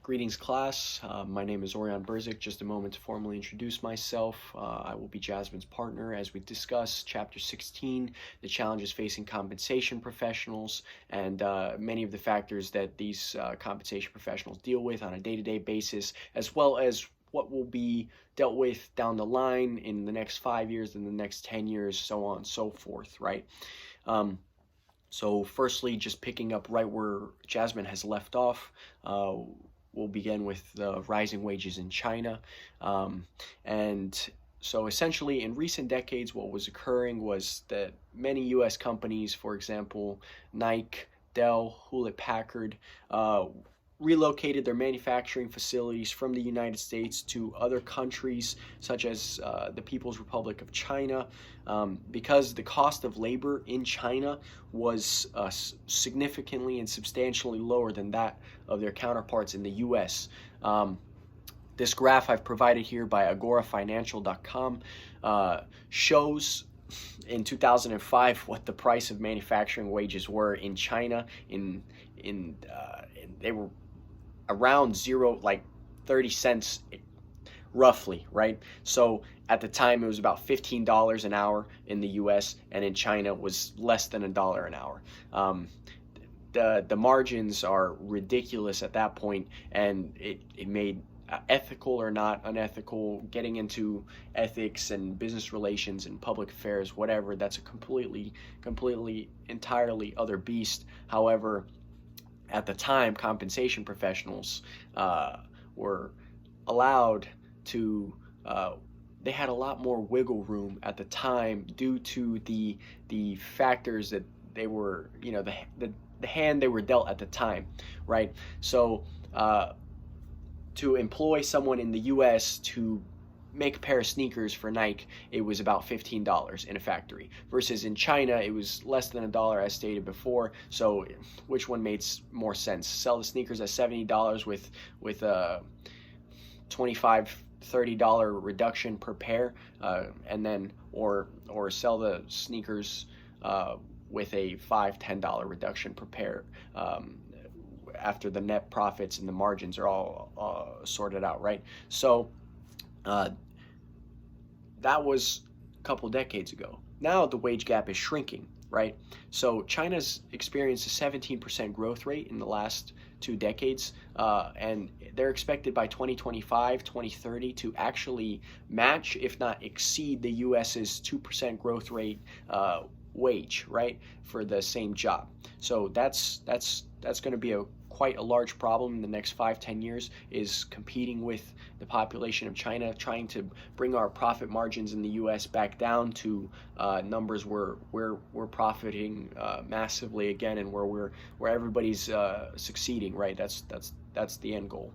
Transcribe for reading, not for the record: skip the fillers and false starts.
Greetings, class. My name is Orion Berzik. Just a moment to formally introduce myself. I will be Jasmine's partner as we discuss Chapter 16, the challenges facing compensation professionals, and many of the factors that these compensation professionals deal with on a day-to-day basis, as well as what will be dealt with down the line in the next 5 years, in the next 10 years, so on and so forth, right? So firstly, just picking up right where Jasmine has left off, we'll begin with the rising wages in China. And so essentially, in recent decades, what was occurring was that many U.S. companies, for example, Nike, Dell, Hewlett-Packard, relocated their manufacturing facilities from the United States to other countries such as the People's Republic of China, because the cost of labor in China was significantly and substantially lower than that of their counterparts in the US. This graph I've provided here by agorafinancial.com shows in 2005 what the price of manufacturing wages were in China. They were around zero, like 30 cents roughly, right? So at the time it was about $15 an hour in the US, and in China it was less than $1 an hour. The margins are ridiculous at that point, and it made ethical or not unethical, getting into ethics and business relations and public affairs, whatever, that's a completely entirely other beast. However, at the time, compensation professionals were allowed to, they had a lot more wiggle room at the time due to the factors that they were, the hand they were dealt at the time, right? So to employ someone in the US to make a pair of sneakers for Nike, it was about $15 in a factory, versus in China it was less than $1, as stated before. So which one made more sense? Sell the sneakers at $70 with a $25-30 reduction per pair, and then or sell the sneakers with a $5-10 reduction per pair, after the net profits and the margins are all sorted out, right? So that was a couple decades ago. Now the wage gap is shrinking, right? So China's experienced a 17% growth rate in the last 2 decades, and they're expected by 2025, 2030 to actually match, if not exceed, the US's 2% growth rate wage, right, for the same job. So that's going to be quite a large problem in the next 5-10 years, is competing with the population of China, trying to bring our profit margins in the US back down to numbers where we're profiting massively again, and where everybody's succeeding, right? That's the end goal.